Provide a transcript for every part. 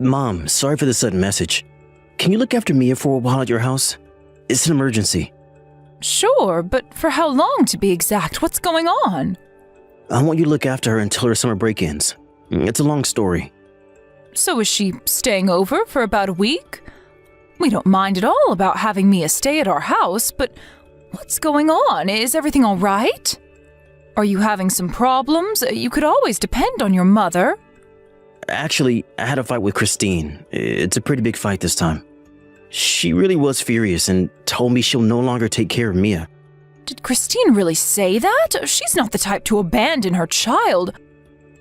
Mom, sorry for the sudden message. Can you look after Mia for a while at your house? It's an emergency. Sure, but for how long to be exact? What's going on? I want you to look after her until her summer break ends. It's a long story. So is she staying over for about a week? We don't mind at all about having Mia stay at our house, but what's going on? Is everything all right? Are you having some problems? You could always depend on your mother. Actually, I had a fight with Christine. It's a pretty big fight this time. She really was furious and told me she'll no longer take care of Mia. Did Christine really say that? She's not the type to abandon her child.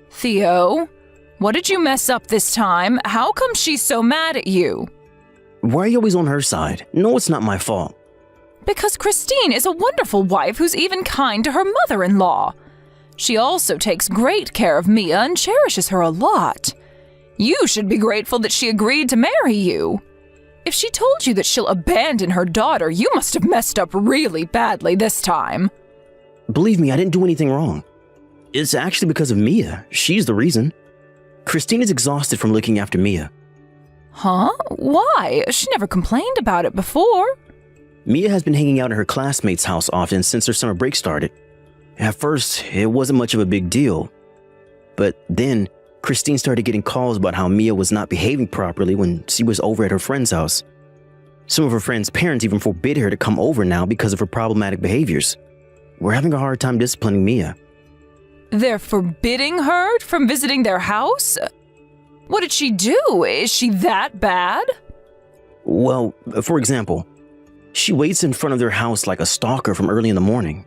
Theo, what did you mess up this time? How come she's so mad at you? Why are you always on her side? No, it's not my fault. Because Christine is a wonderful wife who's even kind to her mother-in-law. She also takes great care of Mia and cherishes her a lot. You should be grateful that she agreed to marry you. If she told you that she'll abandon her daughter, you must have messed up really badly this time. Believe me, I didn't do anything wrong. It's actually because of Mia. She's the reason. Christine is exhausted from looking after Mia. Huh? Why? She never complained about it before. Mia has been hanging out at her classmate's house often since her summer break started. At first, it wasn't much of a big deal. But then, Christine started getting calls about how Mia was not behaving properly when she was over at her friend's house. Some of her friend's parents even forbid her to come over now because of her problematic behaviors. We're having a hard time disciplining Mia. They're forbidding her from visiting their house? What did she do? Is she that bad? Well, for example, she waits in front of their house like a stalker from early in the morning,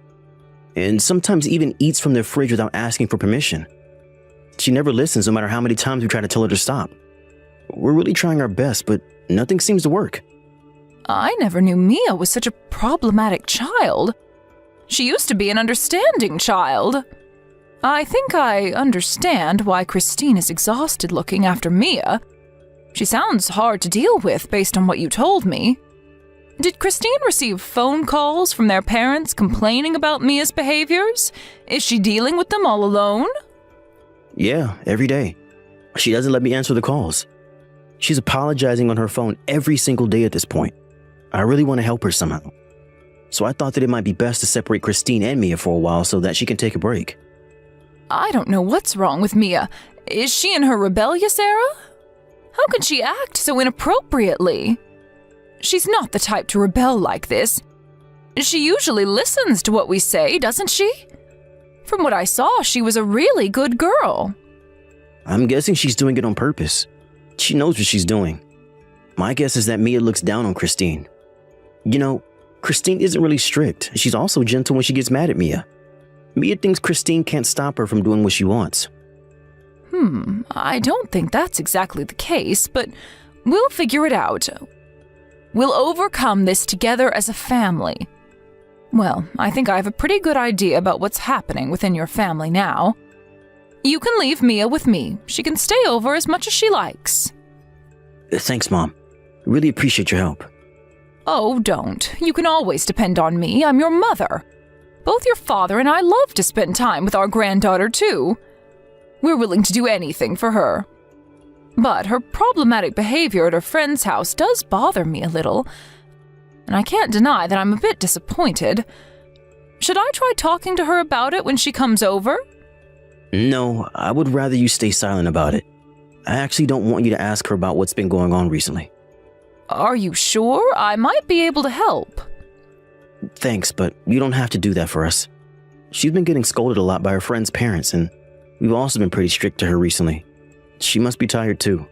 and sometimes even eats from their fridge without asking for permission. She never listens no matter how many times we try to tell her to stop. We're really trying our best, but nothing seems to work. I never knew Mia was such a problematic child. She used to be an understanding child. I think I understand why Christine is exhausted looking after Mia. She sounds hard to deal with based on what you told me. Did Christine receive phone calls from their parents complaining about Mia's behaviors? Is she dealing with them all alone? Yeah, every day. She doesn't let me answer the calls. She's apologizing on her phone every single day at this point. I really want to help her somehow. So I thought that it might be best to separate Christine and Mia for a while so that she can take a break. I don't know what's wrong with Mia. Is she in her rebellious era? How can she act so inappropriately? She's not the type to rebel like this. She usually listens to what we say, doesn't she? From what I saw, she was a really good girl. I'm guessing she's doing it on purpose. She knows what she's doing. My guess is that Mia looks down on Christine. You know, Christine isn't really strict. She's also gentle when she gets mad at Mia. Mia thinks Christine can't stop her from doing what she wants. I don't think that's exactly the case, but we'll figure it out. We'll overcome this together as a family. Well, I think I have a pretty good idea about what's happening within your family now. You can leave Mia with me. She can stay over as much as she likes. Thanks, Mom. Really appreciate your help. Oh, don't. You can always depend on me. I'm your mother. Both your father and I love to spend time with our granddaughter, too. We're willing to do anything for her. But her problematic behavior at her friend's house does bother me a little, and I can't deny that I'm a bit disappointed. Should I try talking to her about it when she comes over? No, I would rather you stay silent about it. I actually don't want you to ask her about what's been going on recently. Are you sure? I might be able to help. Thanks, but you don't have to do that for us. She's been getting scolded a lot by her friend's parents, and we've also been pretty strict to her recently. She must be tired too.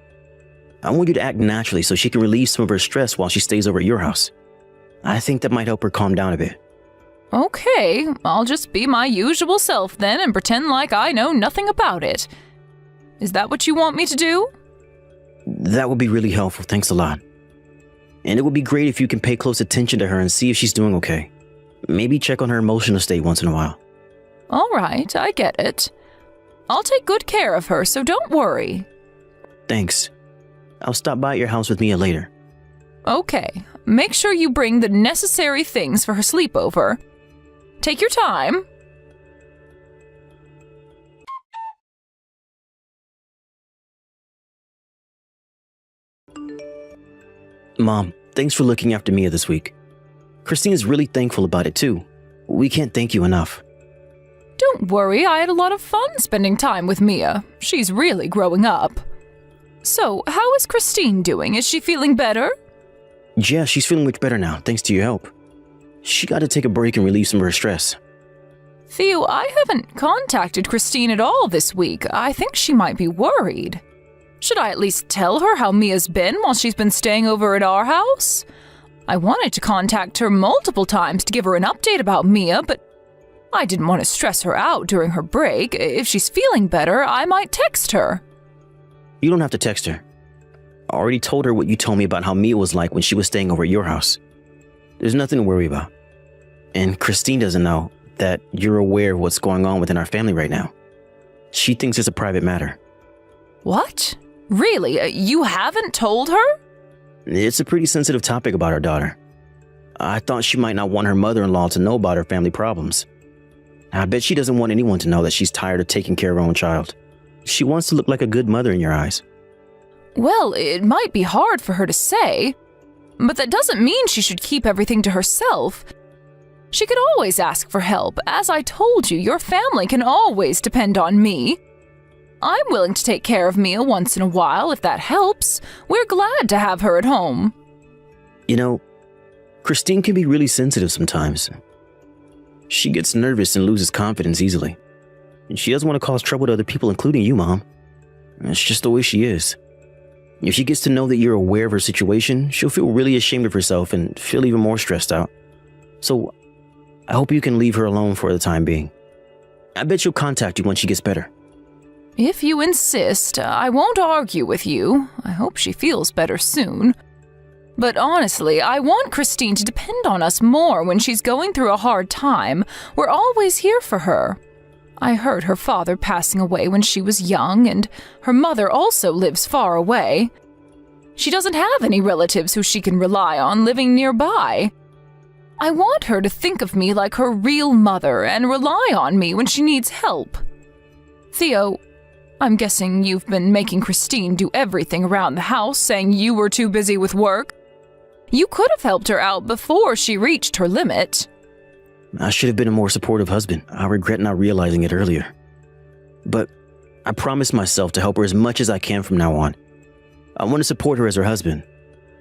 I want you to act naturally so she can relieve some of her stress while she stays over at your house. I think that might help her calm down a bit. Okay, I'll just be my usual self then and pretend like I know nothing about it. Is that what you want me to do? That would be really helpful, thanks a lot. And it would be great if you can pay close attention to her and see if she's doing okay. Maybe check on her emotional state once in a while. All right, I get it. I'll take good care of her, so don't worry. Thanks. I'll stop by at your house with Mia later. Okay, make sure you bring the necessary things for her sleepover. Take your time. Mom, thanks for looking after Mia this week. Christine is really thankful about it too. We can't thank you enough. Don't worry, I had a lot of fun spending time with Mia. She's really growing up. So, how is Christine doing? Is she feeling better? Yeah, she's feeling much better now, thanks to your help. She got to take a break and relieve some of her stress. Theo, I haven't contacted Christine at all this week. I think she might be worried. Should I at least tell her how Mia's been while she's been staying over at our house? I wanted to contact her multiple times to give her an update about Mia, but I didn't want to stress her out during her break. If she's feeling better, I might text her. You don't have to text her. I already told her what you told me about how Mia was like when she was staying over at your house. There's nothing to worry about. And Christine doesn't know that you're aware of what's going on within our family right now. She thinks it's a private matter. What? Really? You haven't told her? It's a pretty sensitive topic about our daughter. I thought she might not want her mother-in-law to know about her family problems. I bet she doesn't want anyone to know that she's tired of taking care of her own child. She wants to look like a good mother in your eyes. Well, it might be hard for her to say, but that doesn't mean she should keep everything to herself. She could always ask for help. As I told you, your family can always depend on me. I'm willing to take care of Mia once in a while if that helps. We're glad to have her at home. You know, Christine can be really sensitive sometimes. She gets nervous and loses confidence easily. And she doesn't want to cause trouble to other people, including you, Mom. It's just the way she is. If she gets to know that you're aware of her situation, she'll feel really ashamed of herself and feel even more stressed out. So, I hope you can leave her alone for the time being. I bet she'll contact you when she gets better. If you insist, I won't argue with you. I hope she feels better soon. But honestly, I want Christine to depend on us more when she's going through a hard time. We're always here for her. I heard her father passing away when she was young, and her mother also lives far away. She doesn't have any relatives who she can rely on living nearby. I want her to think of me like her real mother and rely on me when she needs help. Theo, I'm guessing you've been making Christine do everything around the house, saying you were too busy with work. You could have helped her out before she reached her limit. I should have been a more supportive husband. I regret not realizing it earlier. But I promised myself to help her as much as I can from now on. I want to support her as her husband.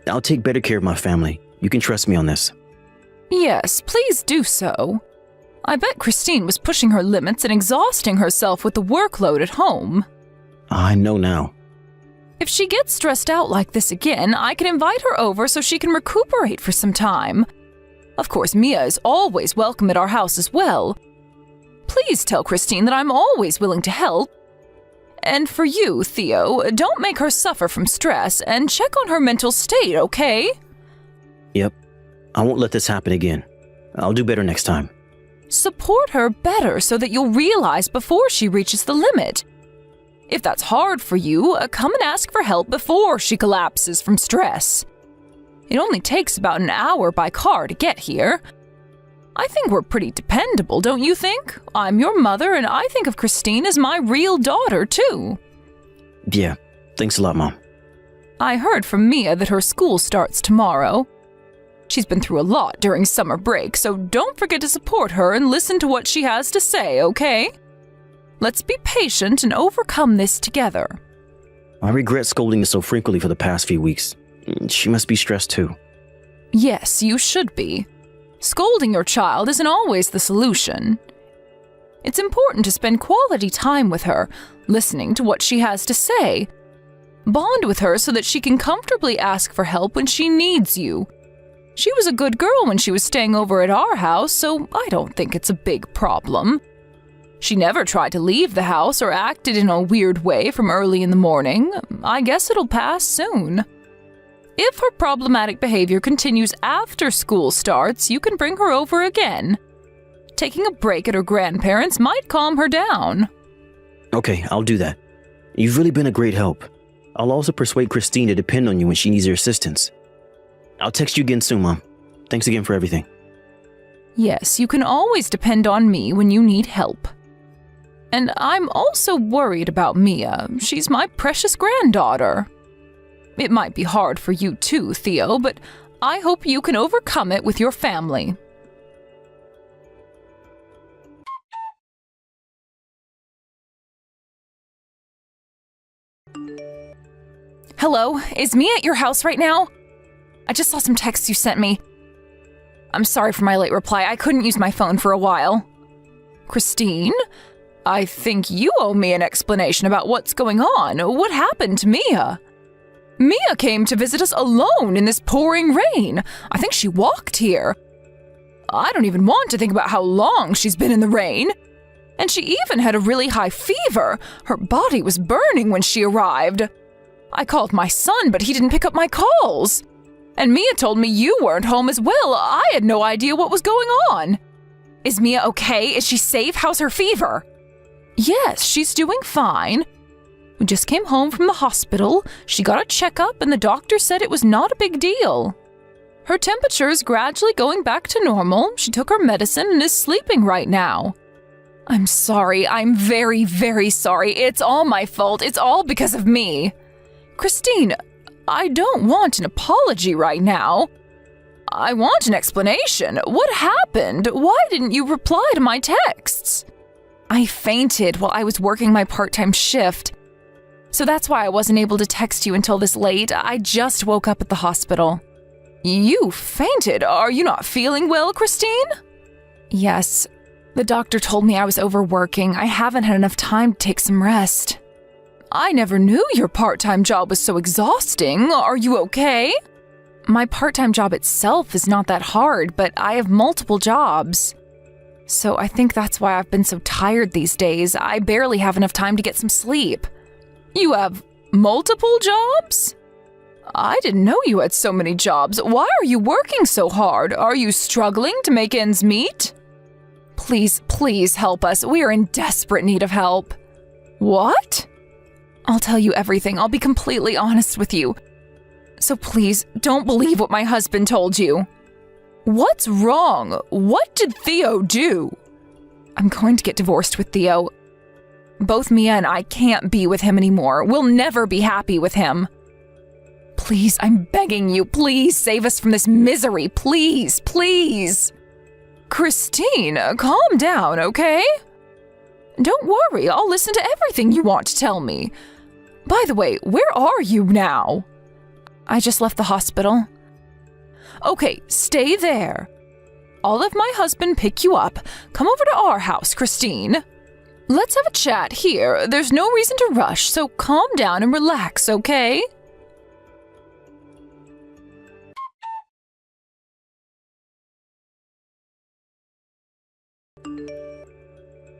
I'll take better care of my family. You can trust me on this. Yes, please do so. I bet Christine was pushing her limits and exhausting herself with the workload at home. I know now. If she gets stressed out like this again, I can invite her over so she can recuperate for some time. Of course, Mia is always welcome at our house as well. Please tell Christine that I'm always willing to help. And for you, Theo, don't make her suffer from stress and check on her mental state, okay? Yep. I won't let this happen again. I'll do better next time. Support her better so that you'll realize before she reaches the limit. If that's hard for you, come and ask for help before she collapses from stress. It only takes about an hour by car to get here. I think we're pretty dependable, don't you think? I'm your mother, and I think of Christine as my real daughter, too. Yeah, thanks a lot, Mom. I heard from Mia that her school starts tomorrow. She's been through a lot during summer break, so don't forget to support her and listen to what she has to say, okay? Let's be patient and overcome this together. I regret scolding her so frequently for the past few weeks. She must be stressed too. Yes, you should be. Scolding your child isn't always the solution. It's important to spend quality time with her, listening to what she has to say. Bond with her so that she can comfortably ask for help when she needs you. She was a good girl when she was staying over at our house, so I don't think it's a big problem. She never tried to leave the house or acted in a weird way from early in the morning. I guess it'll pass soon. If her problematic behavior continues after school starts, you can bring her over again. Taking a break at her grandparents' might calm her down. Okay, I'll do that. You've really been a great help. I'll also persuade Christine to depend on you when she needs your assistance. I'll text you again soon, Mom. Thanks again for everything. Yes, you can always depend on me when you need help. And I'm also worried about Mia. She's my precious granddaughter. It might be hard for you too, Theo, but I hope you can overcome it with your family. Hello, is Mia at your house right now? I just saw some texts you sent me. I'm sorry for my late reply. I couldn't use my phone for a while. Christine? I think you owe me an explanation about what's going on. What happened to Mia? Mia came to visit us alone in this pouring rain. I think she walked here. I don't even want to think about how long she's been in the rain. And she even had a really high fever. Her body was burning when she arrived. I called my son, but he didn't pick up my calls. And Mia told me you weren't home as well. I had no idea what was going on. Is Mia okay? Is she safe? How's her fever? Yes, she's doing fine. We just came home from the hospital. She got a checkup and the doctor said it was not a big deal. Her temperature is gradually going back to normal. She took her medicine and is sleeping right now. I'm sorry. I'm very, very sorry. It's all my fault. It's all because of me. Christine, I don't want an apology right now. I want an explanation. What happened? Why didn't you reply to my texts? I fainted while I was working my part-time shift. So that's why I wasn't able to text you until this late. I just woke up at the hospital. You fainted? Are you not feeling well, Christine? Yes. The doctor told me I was overworking. I haven't had enough time to take some rest. I never knew your part-time job was so exhausting. Are you okay? My part-time job itself is not that hard, but I have multiple jobs. So I think that's why I've been so tired these days. I barely have enough time to get some sleep. You have multiple jobs? I didn't know you had so many jobs. Why are you working so hard? Are you struggling to make ends meet? Please, please help us. We are in desperate need of help. What? I'll tell you everything. I'll be completely honest with you. So please, don't believe what my husband told you. What's wrong? What did Theo do? I'm going to get divorced with Theo. Both Mia and I can't be with him anymore. We'll never be happy with him. Please, I'm begging you, please save us from this misery. Please, please. Christine, calm down, okay? Don't worry, I'll listen to everything you want to tell me. By the way, where are you now? I just left the hospital. Okay, stay there. I'll have my husband pick you up. Come over to our house, Christine. Let's have a chat here. There's no reason to rush, so calm down and relax, okay?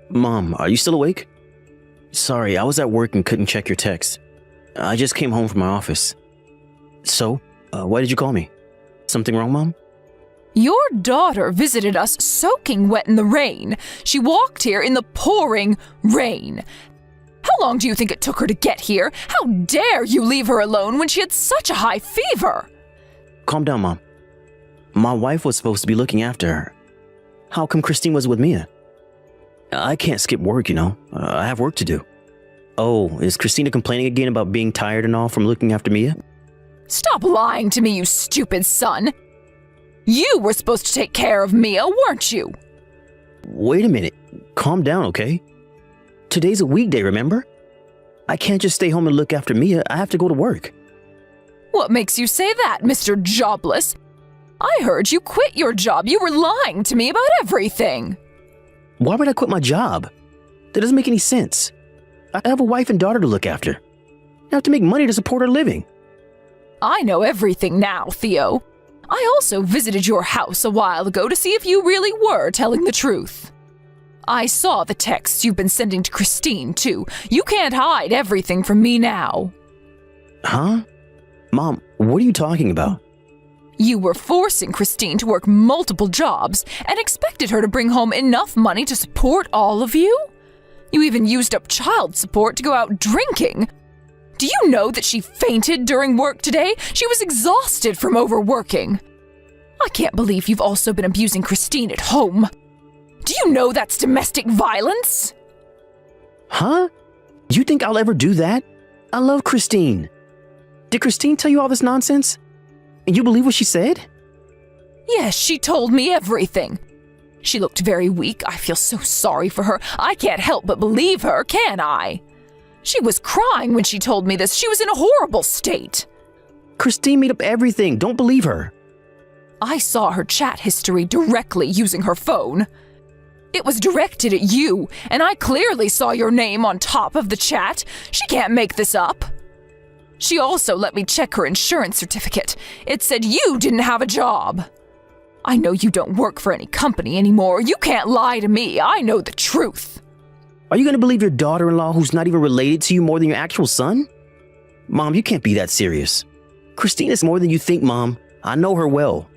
Mom, are you still awake? Sorry, I was at work and couldn't check your text. I just came home from my office. So, why did you call me? Something wrong, Mom? Your daughter visited us soaking wet in the rain. She walked here in the pouring rain. How long do you think it took her to get here? How dare you leave her alone when she had such a high fever? Calm down, Mom. My wife was supposed to be looking after her. How come Christine was with Mia? I can't skip work, you know. I have work to do. Oh, is Christina complaining again about being tired and all from looking after Mia? Stop lying to me, you stupid son. You were supposed to take care of Mia, weren't you? Wait a minute. Calm down, okay? Today's a weekday, remember? I can't just stay home and look after Mia. I have to go to work. What makes you say that, Mr. Jobless? I heard you quit your job. You were lying to me about everything. Why would I quit my job? That doesn't make any sense. I have a wife and daughter to look after. I have to make money to support our living. I know everything now, Theo. I also visited your house a while ago to see if you really were telling the truth. I saw the texts you've been sending to Christine, too. You can't hide everything from me now. Huh? Mom, what are you talking about? You were forcing Christine to work multiple jobs and expected her to bring home enough money to support all of you? You even used up child support to go out drinking. Do you know that she fainted during work today? She was exhausted from overworking. I can't believe you've also been abusing Christine at home. Do you know that's domestic violence? Huh? You think I'll ever do that? I love Christine. Did Christine tell you all this nonsense? And you believe what she said? Yes, she told me everything. She looked very weak. I feel so sorry for her. I can't help but believe her, can I? She was crying when she told me this. She was in a horrible state. Christine made up everything. Don't believe her. I saw her chat history directly using her phone. It was directed at you, and I clearly saw your name on top of the chat. She can't make this up. She also let me check her insurance certificate. It said you didn't have a job. I know you don't work for any company anymore. You can't lie to me. I know the truth. Are you going to believe your daughter-in-law who's not even related to you more than your actual son? Mom, you can't be that serious. Christine is more than you think, Mom. I know her well.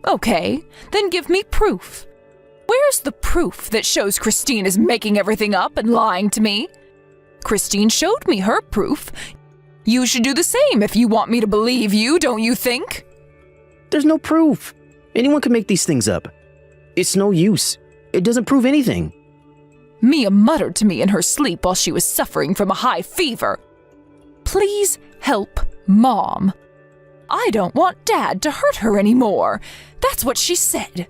Okay, then give me proof. Where's the proof that shows Christine is making everything up and lying to me? Christine showed me her proof. You should do the same if you want me to believe you, don't you think? There's no proof. Anyone can make these things up. It's no use. It doesn't prove anything. Mia muttered to me in her sleep while she was suffering from a high fever. Please help Mom. I don't want Dad to hurt her anymore. That's what she said.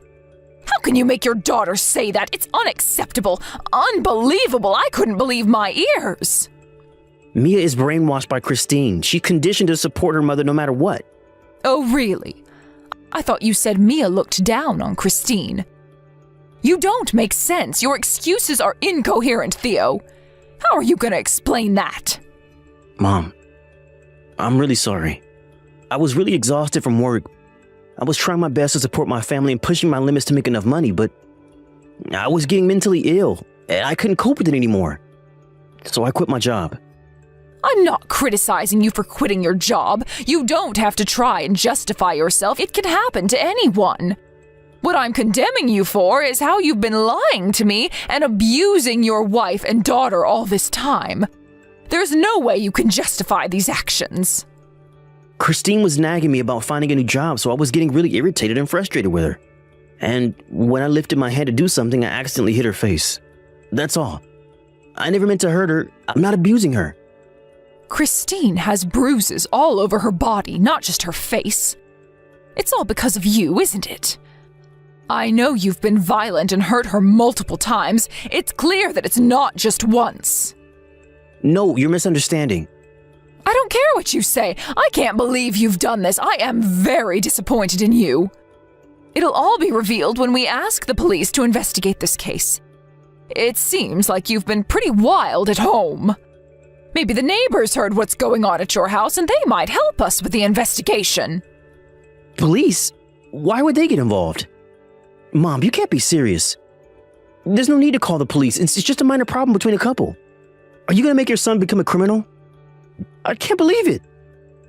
How can you make your daughter say that? It's unacceptable. Unbelievable. I couldn't believe my ears. Mia is brainwashed by Christine. She's conditioned to support her mother no matter what. Oh, really? I thought you said Mia looked down on Christine. You don't make sense. Your excuses are incoherent, Theo. How are you going to explain that? Mom, I'm really sorry. I was really exhausted from work. I was trying my best to support my family and pushing my limits to make enough money, but I was getting mentally ill, and I couldn't cope with it anymore. So I quit my job. I'm not criticizing you for quitting your job. You don't have to try and justify yourself. It can happen to anyone. What I'm condemning you for is how you've been lying to me and abusing your wife and daughter all this time. There's no way you can justify these actions. Christine was nagging me about finding a new job, so I was getting really irritated and frustrated with her. And when I lifted my hand to do something, I accidentally hit her face. That's all. I never meant to hurt her. I'm not abusing her. Christine has bruises all over her body, not just her face. It's all because of you, isn't it? I know you've been violent and hurt her multiple times. It's clear that it's not just once. No, you're misunderstanding. I don't care what you say. I can't believe you've done this. I am very disappointed in you. It'll all be revealed when we ask the police to investigate this case. It seems like you've been pretty wild at home. Maybe the neighbors heard what's going on at your house and they might help us with the investigation. Police? Why would they get involved? Mom, you can't be serious. There's no need to call the police. It's just a minor problem between a couple. Are you going to make your son become a criminal? I can't believe it.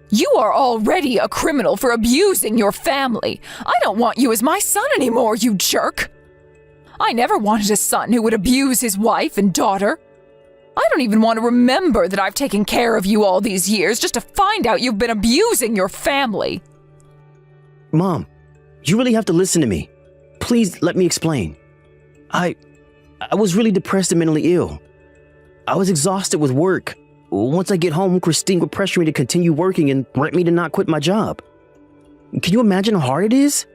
You are already a criminal for abusing your family. I don't want you as my son anymore, you jerk. I never wanted a son who would abuse his wife and daughter. I don't even want to remember that I've taken care of you all these years just to find out you've been abusing your family. Mom, you really have to listen to me. Please let me explain. I was really depressed and mentally ill. I was exhausted with work. Once I get home, Christine would pressure me to continue working and threaten me to not quit my job. Can you imagine how hard it is?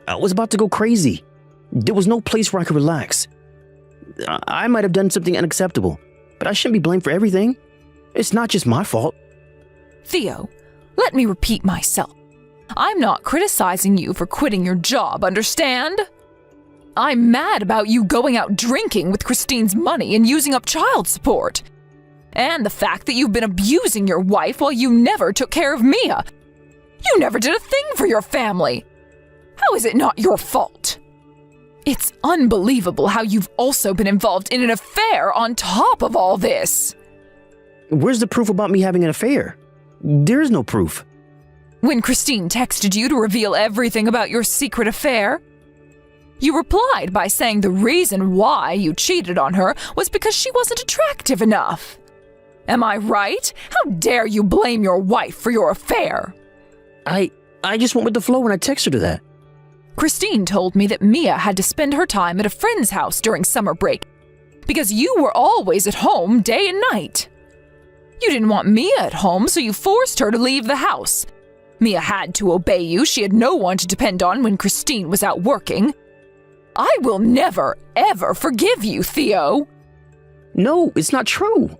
I was about to go crazy. There was no place where I could relax. I might have done something unacceptable, but I shouldn't be blamed for everything. It's not just my fault. Theo, let me repeat myself. I'm not criticizing you for quitting your job, understand? I'm mad about you going out drinking with Christine's money and using up child support. And the fact that you've been abusing your wife while you never took care of Mia. You never did a thing for your family. How is it not your fault? It's unbelievable how you've also been involved in an affair on top of all this. Where's the proof about me having an affair? There is no proof. When Christine texted you to reveal everything about your secret affair, you replied by saying the reason why you cheated on her was because she wasn't attractive enough. Am I right? How dare you blame your wife for your affair? I just went with the flow when I texted her that. Christine told me that Mia had to spend her time at a friend's house during summer break because you were always at home day and night. You didn't want Mia at home, so you forced her to leave the house. Mia had to obey you. She had no one to depend on when Christine was out working. I will never, ever forgive you, Theo. No, it's not true.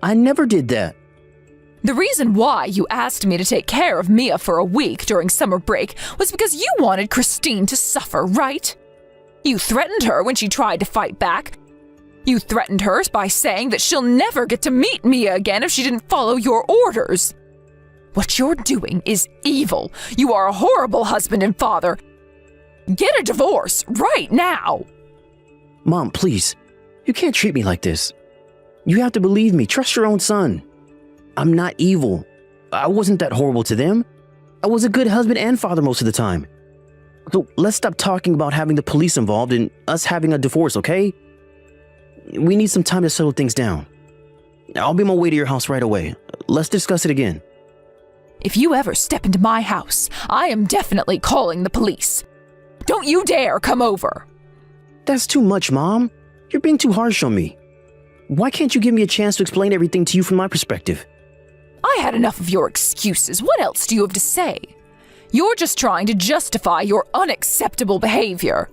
I never did that. The reason why you asked me to take care of Mia for a week during summer break was because you wanted Christine to suffer, right? You threatened her when she tried to fight back. You threatened her by saying that she'll never get to meet Mia again if she didn't follow your orders. What you're doing is evil. You are a horrible husband and father. Get a divorce right now. Mom, please. You can't treat me like this. You have to believe me. Trust your own son. I'm not evil. I wasn't that horrible to them. I was a good husband and father most of the time. So let's stop talking about having the police involved and us having a divorce, okay? We need some time to settle things down. I'll be on my way to your house right away. Let's discuss it again. If you ever step into my house, I am definitely calling the police. Don't you dare come over. That's too much, Mom. You're being too harsh on me. Why can't you give me a chance to explain everything to you from my perspective? I had enough of your excuses. What else do you have to say? You're just trying to justify your unacceptable behavior.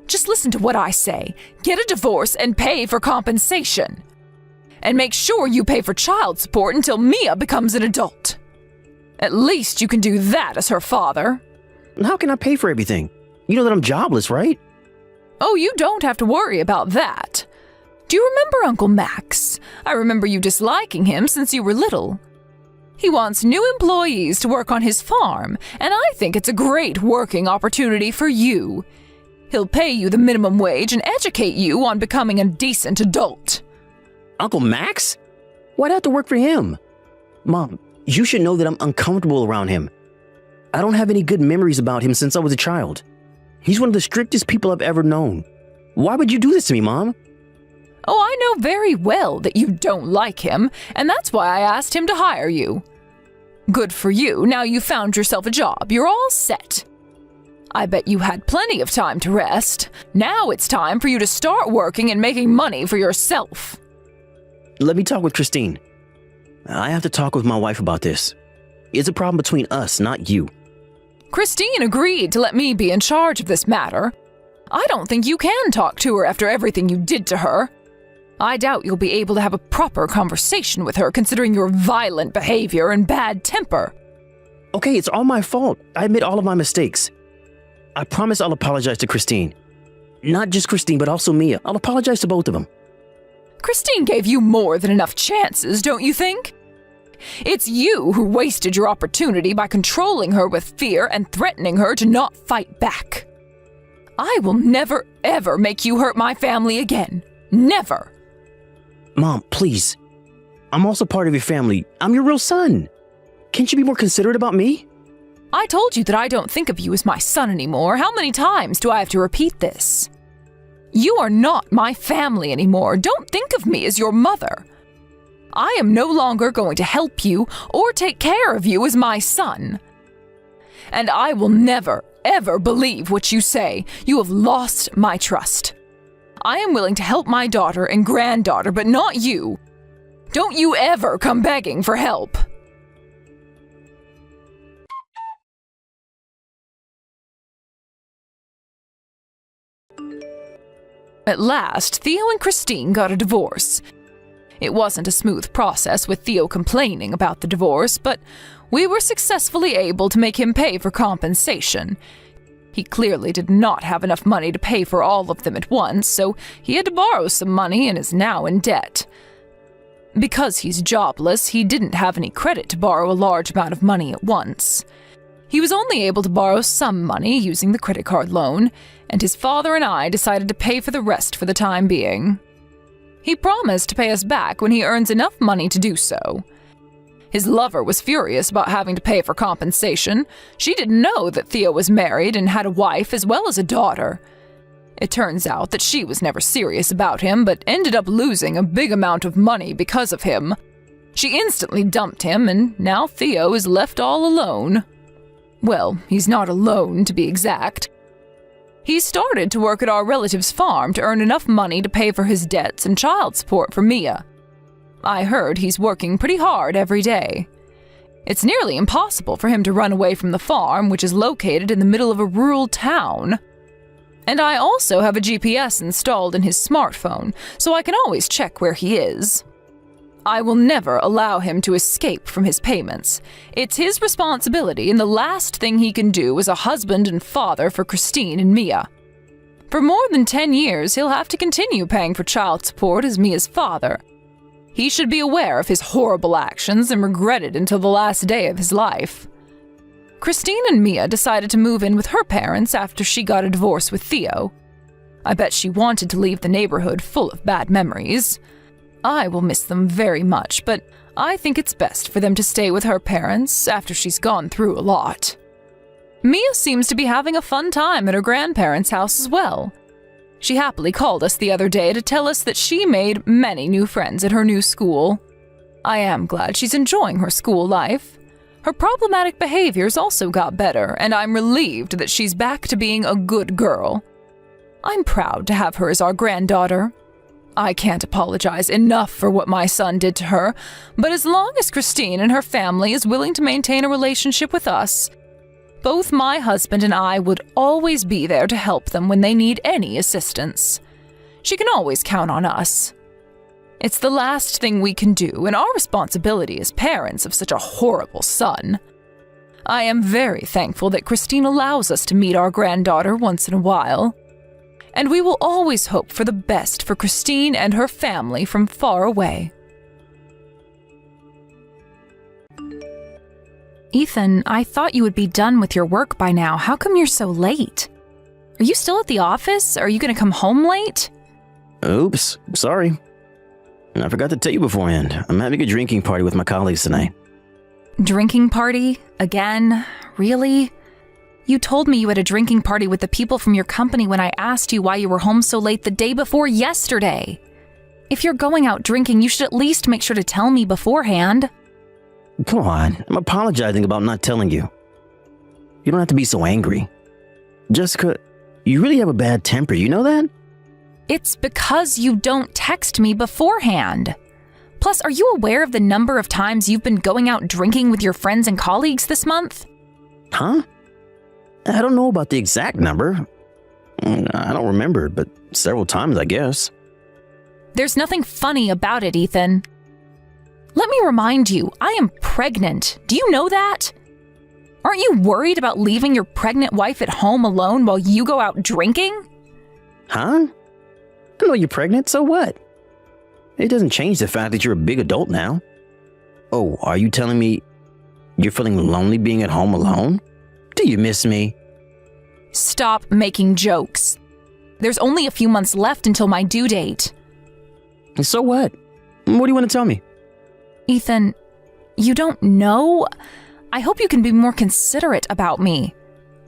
Just listen to what I say. Get a divorce and pay for compensation. And make sure you pay for child support until Mia becomes an adult. At least you can do that as her father. How can I pay for everything? You know that I'm jobless, right? Oh, you don't have to worry about that. Do you remember Uncle Max? I remember you disliking him since you were little. He wants new employees to work on his farm, and I think it's a great working opportunity for you. He'll pay you the minimum wage and educate you on becoming a decent adult. Uncle Max? Why'd I have to work for him? Mom, you should know that I'm uncomfortable around him. I don't have any good memories about him since I was a child. He's one of the strictest people I've ever known. Why would you do this to me, Mom? Oh, I know very well that you don't like him, and that's why I asked him to hire you. Good for you, now you found yourself a job. You're all set. I bet you had plenty of time to rest. Now it's time for you to start working and making money for yourself. Let me talk with Christine. I have to talk with my wife about this. It's a problem between us, not you. Christine agreed to let me be in charge of this matter. I don't think you can talk to her after everything you did to her. I doubt you'll be able to have a proper conversation with her considering your violent behavior and bad temper. Okay, it's all my fault. I admit all of my mistakes. I promise I'll apologize to Christine. Not just Christine, but also Mia. I'll apologize to both of them. Christine gave you more than enough chances, don't you think? It's you who wasted your opportunity by controlling her with fear and threatening her to not fight back. I will never, ever make you hurt my family again. Never. Mom, please. I'm also part of your family. I'm your real son. Can't you be more considerate about me? I told you that I don't think of you as my son anymore. How many times do I have to repeat this? You are not my family anymore. Don't think of me as your mother. I am no longer going to help you or take care of you as my son. And I will never, ever believe what you say. You have lost my trust. I am willing to help my daughter and granddaughter, but not you. Don't you ever come begging for help. At last, Theo and Christine got a divorce. It wasn't a smooth process with Theo complaining about the divorce, but we were successfully able to make him pay for compensation. He clearly did not have enough money to pay for all of them at once, so he had to borrow some money and is now in debt. Because he's jobless, he didn't have any credit to borrow a large amount of money at once. He was only able to borrow some money using the credit card loan, and his father and I decided to pay for the rest for the time being. He promised to pay us back when he earns enough money to do so. His lover was furious about having to pay for compensation. She didn't know that Theo was married and had a wife as well as a daughter. It turns out that she was never serious about him, but ended up losing a big amount of money because of him. She instantly dumped him, and now Theo is left all alone. Well, he's not alone, to be exact. He started to work at our relative's farm to earn enough money to pay for his debts and child support for Mia. I heard he's working pretty hard every day. It's nearly impossible for him to run away from the farm, which is located in the middle of a rural town. And I also have a GPS installed in his smartphone, so I can always check where he is. I will never allow him to escape from his payments. It's his responsibility, and the last thing he can do is a husband and father for Christine and Mia. For more than 10 years, he'll have to continue paying for child support as Mia's father. He should be aware of his horrible actions and regret it until the last day of his life. Christine and Mia decided to move in with her parents after she got a divorce with Theo. I bet she wanted to leave the neighborhood full of bad memories. I will miss them very much, but I think it's best for them to stay with her parents after she's gone through a lot. Mia seems to be having a fun time at her grandparents' house as well. She happily called us the other day to tell us that she made many new friends at her new school. I am glad she's enjoying her school life. Her problematic behaviors also got better, and I'm relieved that she's back to being a good girl. I'm proud to have her as our granddaughter. I can't apologize enough for what my son did to her, but as long as Christine and her family is willing to maintain a relationship with us, both my husband and I would always be there to help them when they need any assistance. She can always count on us. It's the last thing we can do, and our responsibility as parents of such a horrible son. I am very thankful that Christine allows us to meet our granddaughter once in a while. And we will always hope for the best for Christine and her family from far away. Ethan, I thought you would be done with your work by now. How come you're so late? Are you still at the office? Are you going to come home late? Oops, sorry. I forgot to tell you beforehand. I'm having a drinking party with my colleagues tonight. Drinking party? Again? Really? You told me you had a drinking party with the people from your company when I asked you why you were home so late the day before yesterday. If you're going out drinking, you should at least make sure to tell me beforehand. Come on, I'm apologizing about not telling you. You don't have to be so angry. Jessica, you really have a bad temper, you know that? It's because you don't text me beforehand. Plus, are you aware of the number of times you've been going out drinking with your friends and colleagues this month? Huh? I don't know about the exact number. I don't remember, but several times, I guess. There's nothing funny about it, Ethan. Let me remind you, I am pregnant. Do you know that? Aren't you worried about leaving your pregnant wife at home alone while you go out drinking? Huh? I know you're pregnant, so what? It doesn't change the fact that you're a big adult now. Oh, are you telling me you're feeling lonely being at home alone? Do you miss me? Stop making jokes. There's only a few months left until my due date. So what? What do you want to tell me? Ethan, you don't know? I hope you can be more considerate about me.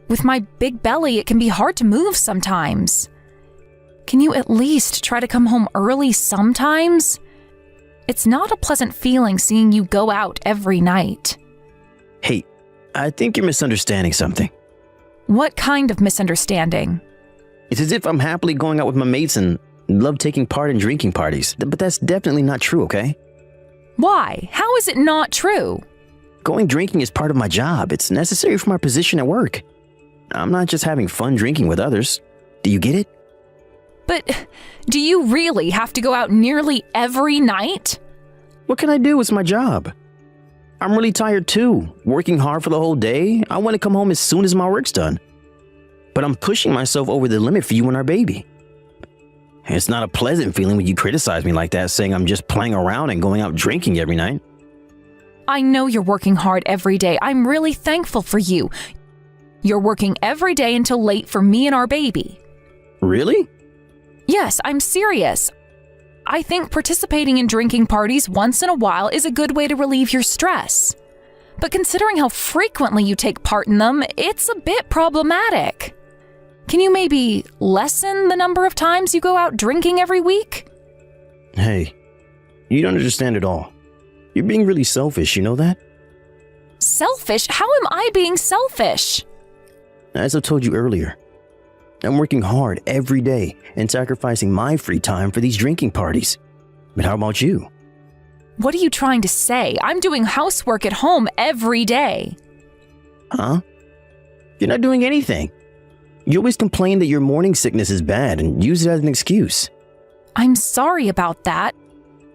With my big belly, it can be hard to move sometimes. Can you at least try to come home early sometimes? It's not a pleasant feeling seeing you go out every night. Hey, I think you're misunderstanding something. What kind of misunderstanding? It's as if I'm happily going out with my mates and love taking part in drinking parties, but that's definitely not true, okay? Why? How is it not true? Going drinking is part of my job. It's necessary for my position at work. I'm not just having fun drinking with others. Do you get it? But do you really have to go out nearly every night? What can I do? It's my job. I'm really tired too. Working hard for the whole day. I want to come home as soon as my work's done. But I'm pushing myself over the limit for you and our baby. It's not a pleasant feeling when you criticize me like that, saying I'm just playing around and going out drinking every night. I know you're working hard every day. I'm really thankful for you. You're working every day until late for me and our baby. Really? Yes, I'm serious. I think participating in drinking parties once in a while is a good way to relieve your stress. But considering how frequently you take part in them, it's a bit problematic. Can you maybe lessen the number of times you go out drinking every week? Hey, you don't understand at all. You're being really selfish, you know that? Selfish? How am I being selfish? As I told you earlier, I'm working hard every day and sacrificing my free time for these drinking parties. But how about you? What are you trying to say? I'm doing housework at home every day. Huh? You're not doing anything. You always complain that your morning sickness is bad and use it as an excuse. I'm sorry about that,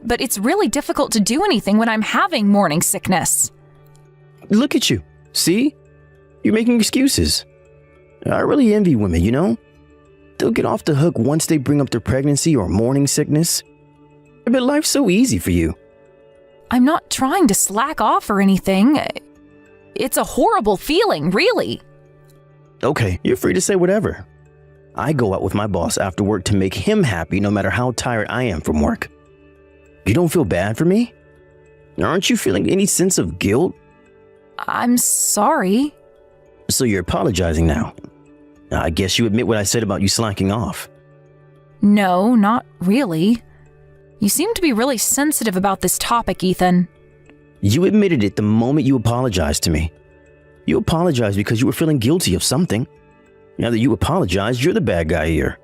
but it's really difficult to do anything when I'm having morning sickness. Look at you. See? You're making excuses. I really envy women, you know? They'll get off the hook once they bring up their pregnancy or morning sickness. But life's so easy for you. I'm not trying to slack off or anything. It's a horrible feeling, really. Okay, you're free to say whatever. I go out with my boss after work to make him happy no matter how tired I am from work. You don't feel bad for me? Aren't you feeling any sense of guilt? I'm sorry. So you're apologizing now. I guess you admit what I said about you slacking off. No, not really. You seem to be really sensitive about this topic, Ethan. You admitted it the moment you apologized to me. You apologized because you were feeling guilty of something. Now that you apologized, you're the bad guy here.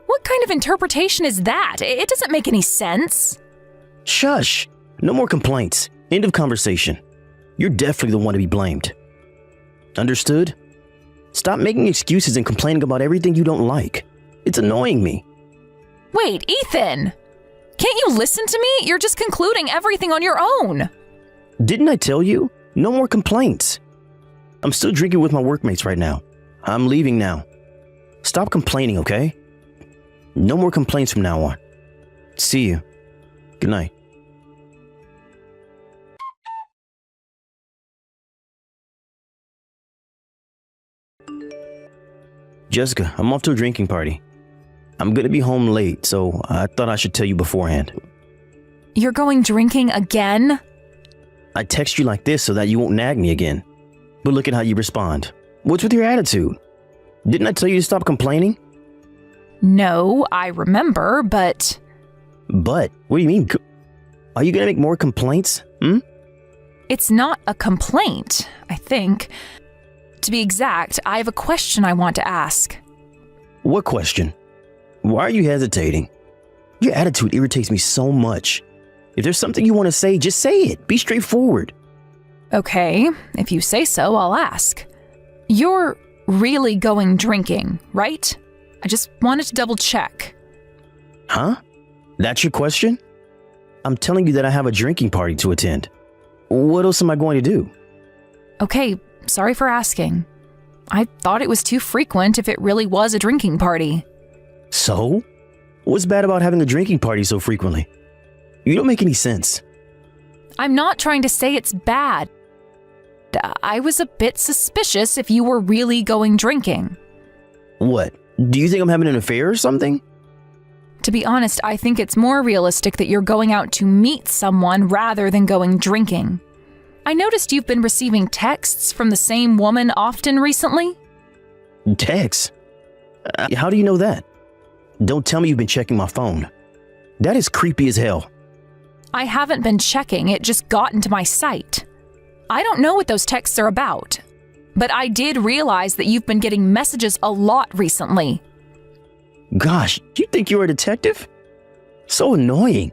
What kind of interpretation is that? It doesn't make any sense. Shush! No more complaints. End of conversation. You're definitely the one to be blamed. Understood? Stop making excuses and complaining about everything you don't like. It's annoying me. Wait, Ethan! Can't you listen to me? You're just concluding everything on your own. Didn't I tell you? No more complaints. I'm still drinking with my workmates right now. I'm leaving now. Stop complaining, okay? No more complaints from now on. See you. Good night. Jessica, I'm off to a drinking party. I'm gonna be home late, so I thought I should tell you beforehand. You're going drinking again? I text you like this so that you won't nag me again. But look at how you respond. What's with your attitude? Didn't I tell you to stop complaining? No, I remember, but... But? What do you mean? Are you gonna make more complaints? It's not a complaint, I think. To be exact, I have a question I want to ask. What question? Why are you hesitating? Your attitude irritates me so much. If there's something you want to say, just say it. Be straightforward. Okay, if you say so, I'll ask. You're really going drinking, right? I just wanted to double check. Huh? That's your question? I'm telling you that I have a drinking party to attend. What else am I going to do? Okay, sorry for asking. I thought it was too frequent if it really was a drinking party. So? What's bad about having a drinking party so frequently? You don't make any sense. I'm not trying to say it's bad. I was a bit suspicious if you were really going drinking. What? Do you think I'm having an affair or something? To be honest, I think it's more realistic that you're going out to meet someone rather than going drinking. I noticed you've been receiving texts from the same woman often recently. Texts? How do you know that? Don't tell me you've been checking my phone. That is creepy as hell. I haven't been checking, it just got into my sight. I don't know what those texts are about, but I did realize that you've been getting messages a lot recently. Gosh, you think you're a detective? So annoying.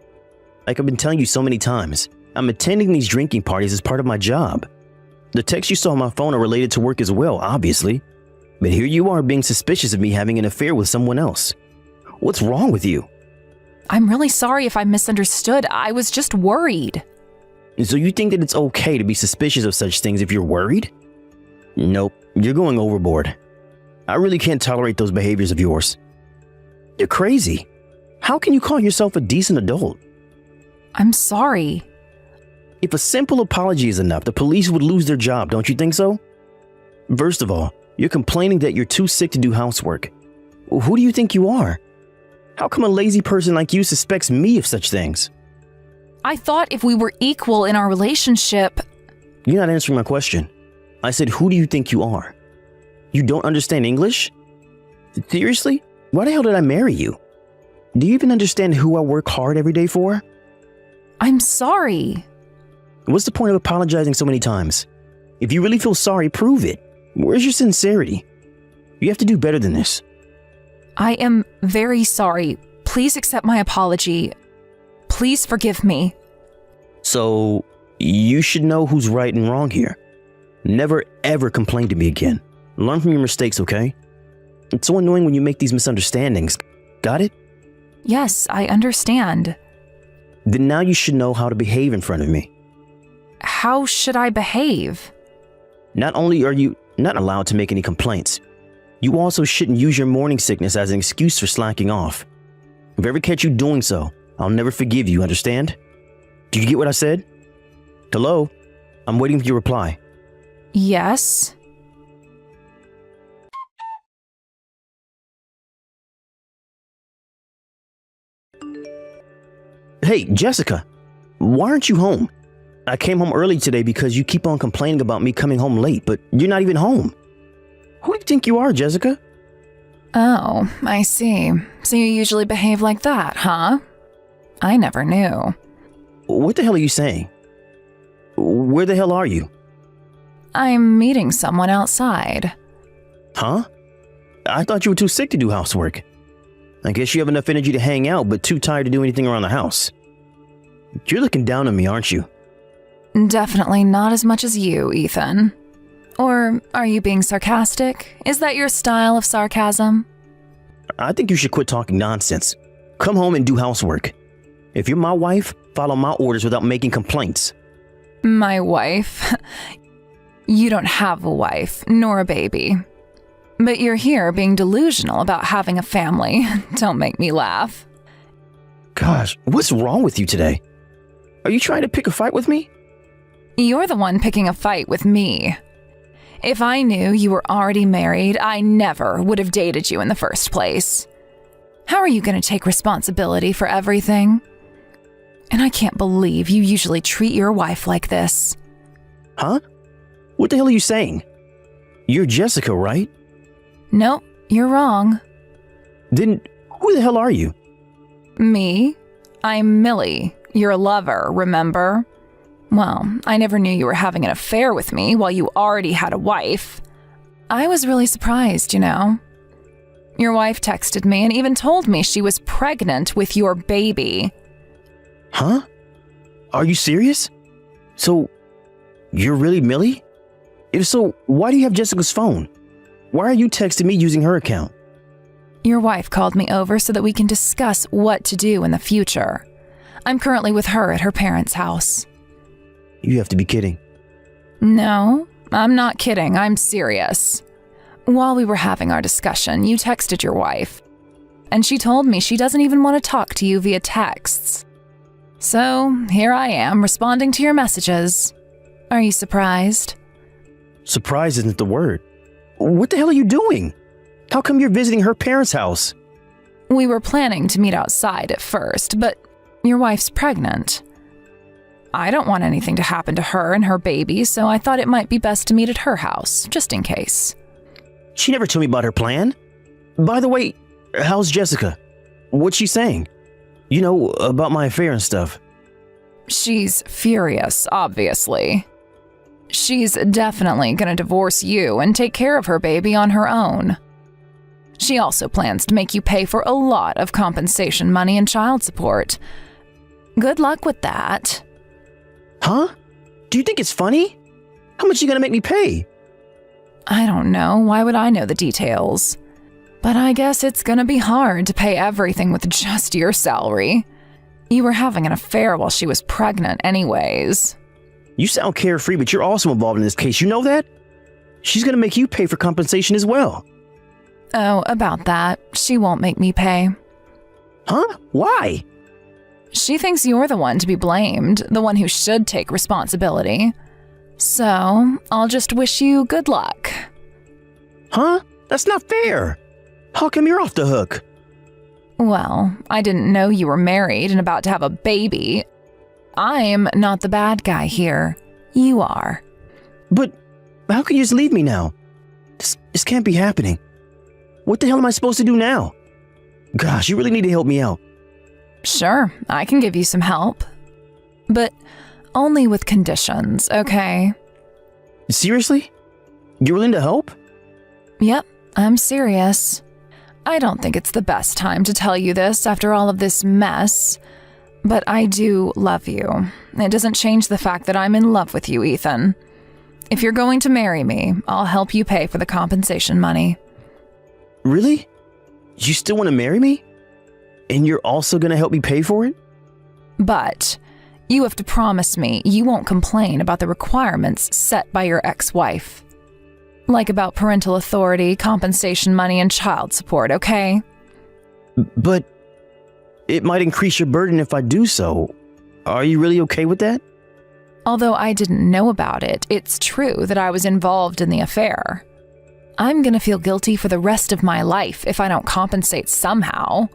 Like I've been telling you so many times, I'm attending these drinking parties as part of my job. The texts you saw on my phone are related to work as well, obviously. But here you are being suspicious of me having an affair with someone else. What's wrong with you? I'm really sorry if I misunderstood. I was just worried. So you think that it's okay to be suspicious of such things if you're worried? Nope, you're going overboard. I really can't tolerate those behaviors of yours. You're crazy. How can you call yourself a decent adult? I'm sorry. If a simple apology is enough, the police would lose their job, don't you think so? First of all, you're complaining that you're too sick to do housework. Who do you think you are? How come a lazy person like you suspects me of such things? I thought if we were equal in our relationship... You're not answering my question. I said, who do you think you are? You don't understand English? Seriously? Why the hell did I marry you? Do you even understand who I work hard every day for? I'm sorry. What's the point of apologizing so many times? If you really feel sorry, prove it. Where's your sincerity? You have to do better than this. I am very sorry. Please accept my apology. Please forgive me. So, you should know who's right and wrong here. Never ever complain to me again. Learn from your mistakes, okay? It's so annoying when you make these misunderstandings. Got it? Yes, I understand. Then now you should know how to behave in front of me. How should I behave? Not only are you not allowed to make any complaints, you also shouldn't use your morning sickness as an excuse for slacking off. If I ever catch you doing so, I'll never forgive you, understand? Do you get what I said? Hello? I'm waiting for your reply. Yes. Hey, Jessica, why aren't you home? I came home early today because you keep on complaining about me coming home late, but you're not even home. Who do you think you are, Jessica? Oh, I see. So you usually behave like that, huh? I never knew. What the hell are you saying? Where the hell are you? I'm meeting someone outside. Huh? I thought you were too sick to do housework. I guess you have enough energy to hang out, but too tired to do anything around the house. You're looking down on me, aren't you? Definitely not as much as you, Ethan. Or are you being sarcastic? Is that your style of sarcasm? I think you should quit talking nonsense. Come home and do housework. If you're my wife, follow my orders without making complaints. My wife? You don't have a wife, nor a baby. But you're here being delusional about having a family. Don't make me laugh. Gosh, what's wrong with you today? Are you trying to pick a fight with me? You're the one picking a fight with me. If I knew you were already married, I never would have dated you in the first place. How are you going to take responsibility for everything? And I can't believe you usually treat your wife like this. Huh? What the hell are you saying? You're Jessica, right? Nope, you're wrong. Then who the hell are you? Me? I'm Millie, your lover, remember? Well, I never knew you were having an affair with me while you already had a wife. I was really surprised, you know. Your wife texted me and even told me she was pregnant with your baby. Huh? Are you serious? So, you're really Millie? If so, why do you have Jessica's phone? Why are you texting me using her account? Your wife called me over so that we can discuss what to do in the future. I'm currently with her at her parents' house. You have to be kidding. No, I'm not kidding. I'm serious. While we were having our discussion, you texted your wife, and she told me she doesn't even want to talk to you via texts. So, here I am responding to your messages. Are you surprised? Surprise isn't the word. What the hell are you doing? How come you're visiting her parents' house? We were planning to meet outside at first, but your wife's pregnant. I don't want anything to happen to her and her baby, so I thought it might be best to meet at her house, just in case. She never told me about her plan. By the way, how's Jessica? What's she saying? You know, about my affair and stuff. She's furious, obviously. She's definitely gonna divorce you and take care of her baby on her own. She also plans to make you pay for a lot of compensation money and child support. Good luck with that. Huh? Do you think it's funny? How much are you gonna make me pay? I don't know. Why would I know the details? But I guess it's gonna be hard to pay everything with just your salary. You were having an affair while she was pregnant anyways. You sound carefree, but you're also involved in this case. You know that? She's gonna make you pay for compensation as well. Oh, about that. She won't make me pay. Huh? Why? She thinks you're the one to be blamed, the one who should take responsibility. So, I'll just wish you good luck. Huh? That's not fair. How come you're off the hook? Well, I didn't know you were married and about to have a baby. I'm not the bad guy here. You are. But how can you just leave me now? This can't be happening. What the hell am I supposed to do now? Gosh, you really need to help me out. Sure, I can give you some help. But only with conditions, okay? Seriously? You're willing to help? Yep, I'm serious. I don't think it's the best time to tell you this after all of this mess. But I do love you. It doesn't change the fact that I'm in love with you, Ethan. If you're going to marry me, I'll help you pay for the compensation money. Really? You still want to marry me? And you're also going to help me pay for it? But you have to promise me you won't complain about the requirements set by your ex-wife. Like about parental authority, compensation money, and child support, okay? But it might increase your burden if I do so. Are you really okay with that? Although I didn't know about it, it's true that I was involved in the affair. I'm gonna feel guilty for the rest of my life if I don't compensate somehow.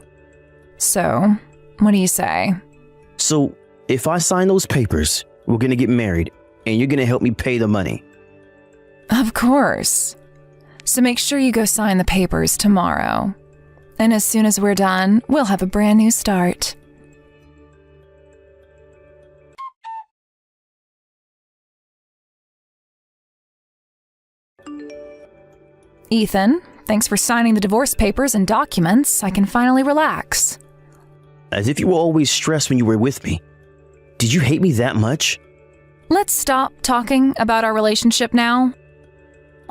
So, what do you say? So, if I sign those papers, we're gonna get married, and you're gonna help me pay the money. Of course. So make sure you go sign the papers tomorrow. And as soon as we're done, we'll have a brand new start. Ethan, thanks for signing the divorce papers and documents. I can finally relax. As if you were always stressed when you were with me. Did you hate me that much? Let's stop talking about our relationship now.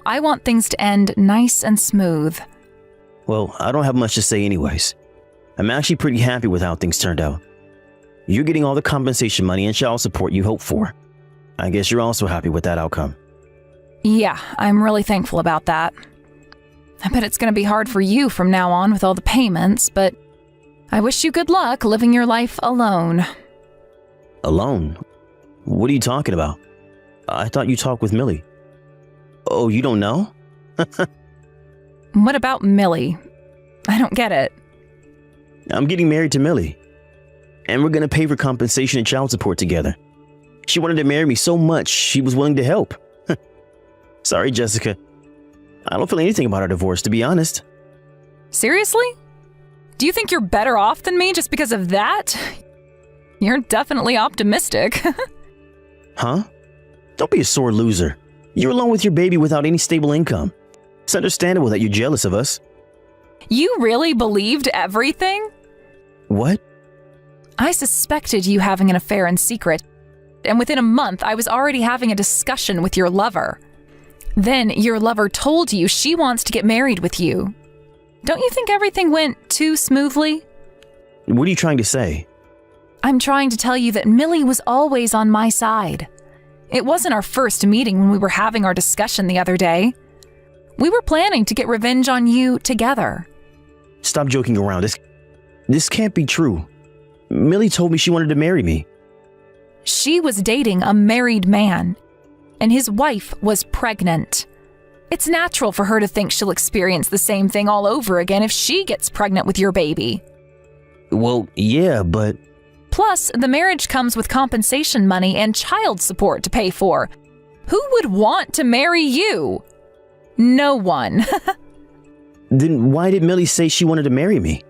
I want things to end nice and smooth. Well, I don't have much to say anyways. I'm actually pretty happy with how things turned out. You're getting all the compensation money and child support you hoped for. I guess you're also happy with that outcome. Yeah, I'm really thankful about that. I bet it's going to be hard for you from now on with all the payments, but I wish you good luck living your life alone. Alone? What are you talking about? I thought you talked with Millie. Oh, you don't know? What about Millie? I don't get it. I'm getting married to Millie. And we're going to pay for compensation and child support together. She wanted to marry me so much, she was willing to help. Sorry, Jessica. I don't feel anything about our divorce, to be honest. Seriously? Do you think you're better off than me just because of that? You're definitely optimistic. Huh? Don't be a sore loser. You're alone with your baby without any stable income. It's understandable that you're jealous of us. You really believed everything? What? I suspected you having an affair in secret, and within a month I was already having a discussion with your lover. Then your lover told you she wants to get married with you. Don't you think everything went too smoothly? What are you trying to say? I'm trying to tell you that Millie was always on my side. It wasn't our first meeting when we were having our discussion the other day. We were planning to get revenge on you together. Stop joking around. This can't be true. Millie told me she wanted to marry me. She was dating a married man, and his wife was pregnant. It's natural for her to think she'll experience the same thing all over again if she gets pregnant with your baby. Well, yeah, but... Plus, the marriage comes with compensation money and child support to pay for. Who would want to marry you? No one. Then why did Millie say she wanted to marry me?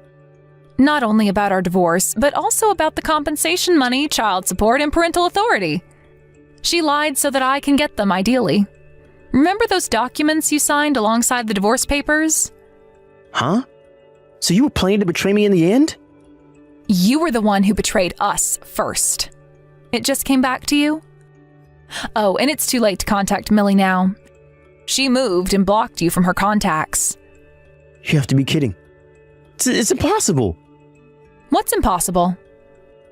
Not only about our divorce, but also about the compensation money, child support, and parental authority. She lied so that I can get them, ideally. Remember those documents you signed alongside the divorce papers? Huh? So you were planning to betray me in the end? You were the one who betrayed us first. It just came back to you? Oh, and it's too late to contact Millie now. She moved and blocked you from her contacts. You have to be kidding. It's impossible. What's impossible?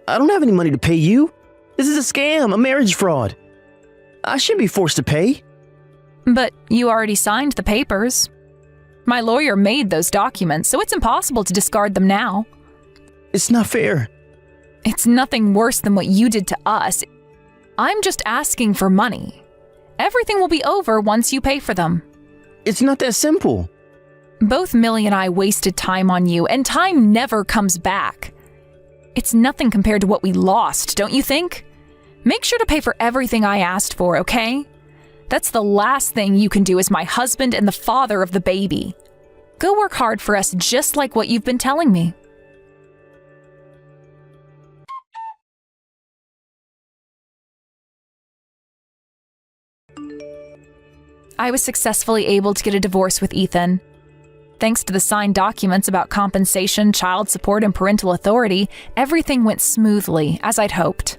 I don't have any money to pay you. This is a scam, a marriage fraud. I shouldn't be forced to pay. But you already signed the papers. My lawyer made those documents, so it's impossible to discard them now. It's not fair. It's nothing worse than what you did to us. I'm just asking for money. Everything will be over once you pay for them. It's not that simple. Both Millie and I wasted time on you, and time never comes back. It's nothing compared to what we lost, don't you think? Make sure to pay for everything I asked for, okay? That's the last thing you can do as my husband and the father of the baby. Go work hard for us just like what you've been telling me. I was successfully able to get a divorce with Ethan. Thanks to the signed documents about compensation, child support, and parental authority, everything went smoothly, as I'd hoped.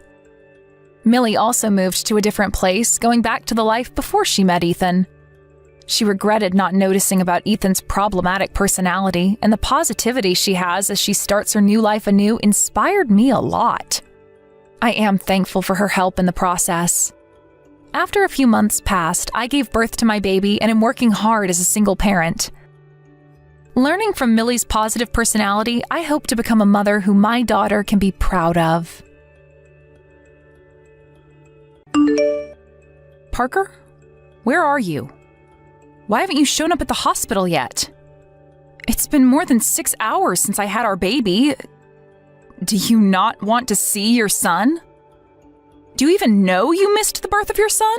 Millie also moved to a different place, going back to the life before she met Ethan. She regretted not noticing about Ethan's problematic personality, and the positivity she has as she starts her new life anew inspired me a lot. I am thankful for her help in the process. After a few months passed, I gave birth to my baby and am working hard as a single parent. Learning from Millie's positive personality, I hope to become a mother who my daughter can be proud of. Parker? Where are you? Why haven't you shown up at the hospital yet? It's been more than 6 hours since I had our baby. Do you not want to see your son? Do you even know you missed the birth of your son?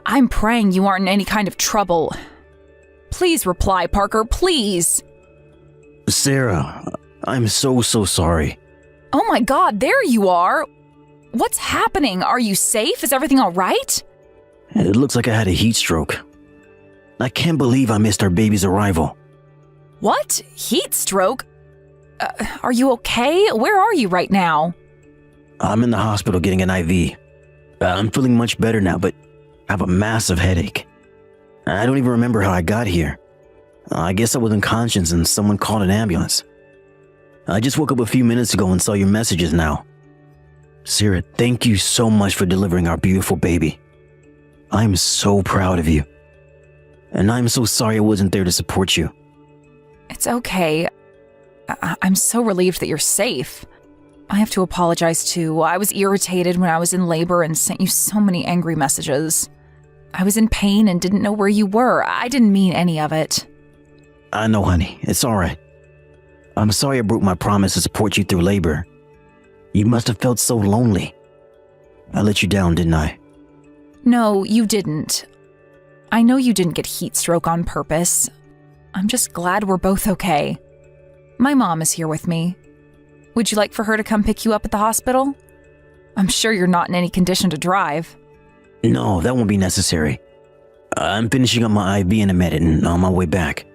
I'm praying you aren't in any kind of trouble. Please reply, Parker, please. Sarah, I'm so sorry. Oh my God, there you are. What's happening? Are you safe? Is everything all right? It looks like I had a heat stroke. I can't believe I missed our baby's arrival. What? Heat stroke? Are you okay? Where are you right now? I'm in the hospital getting an IV. I'm feeling much better now, but I have a massive headache. I don't even remember how I got here. I guess I was unconscious and someone called an ambulance. I just woke up a few minutes ago and saw your messages now. Sarah, thank you so much for delivering our beautiful baby. I'm so proud of you. And I'm so sorry I wasn't there to support you. It's okay. I'm so relieved that you're safe. I have to apologize too. I was irritated when I was in labor and sent you so many angry messages. I was in pain and didn't know where you were. I didn't mean any of it. I know, honey. It's all right. I'm sorry I broke my promise to support you through labor. You must have felt so lonely. I let you down, didn't I? No, you didn't. I know you didn't get heat stroke on purpose. I'm just glad we're both okay. My mom is here with me. Would you like for her to come pick you up at the hospital? I'm sure you're not in any condition to drive. No, that won't be necessary. I'm finishing up my IV in a minute and on my way back.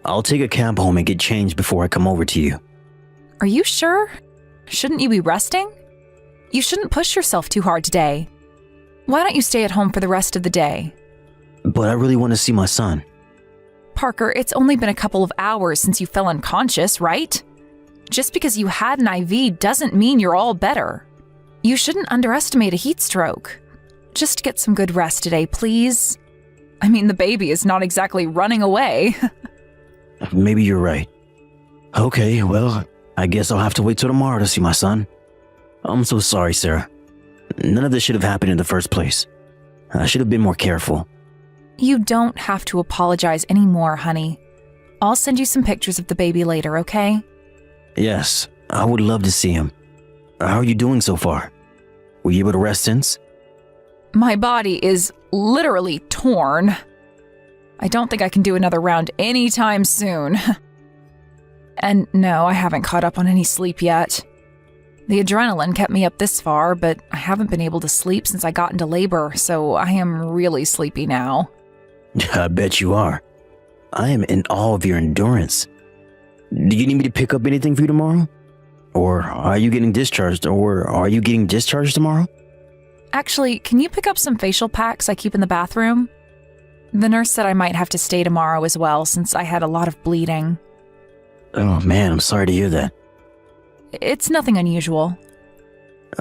I'll take a cab home and get changed before I come over to you. Are you sure? Shouldn't you be resting? You shouldn't push yourself too hard today. Why don't you stay at home for the rest of the day? But I really want to see my son. Parker, it's only been a couple of hours since you fell unconscious, right? Just because you had an IV doesn't mean you're all better. You shouldn't underestimate a heat stroke. Just get some good rest today, please. I mean, the baby is not exactly running away. Maybe you're right. Okay, well, I guess I'll have to wait till tomorrow to see my son. I'm so sorry, Sarah. None of this should have happened in the first place. I should have been more careful. You don't have to apologize anymore, honey. I'll send you some pictures of the baby later, okay? Yes, I would love to see him. How are you doing so far? Were you able to rest since? My body is literally torn. I don't think I can do another round anytime soon. And no, I haven't caught up on any sleep yet. The adrenaline kept me up this far, but I haven't been able to sleep since I got into labor, so I am really sleepy now. I bet you are. I am in awe of your endurance. Do you need me to pick up anything for you tomorrow? Or are you getting discharged tomorrow? Actually, can you pick up some facial packs I keep in the bathroom? The nurse said I might have to stay tomorrow as well since I had a lot of bleeding. Oh man, I'm sorry to hear that. It's nothing unusual.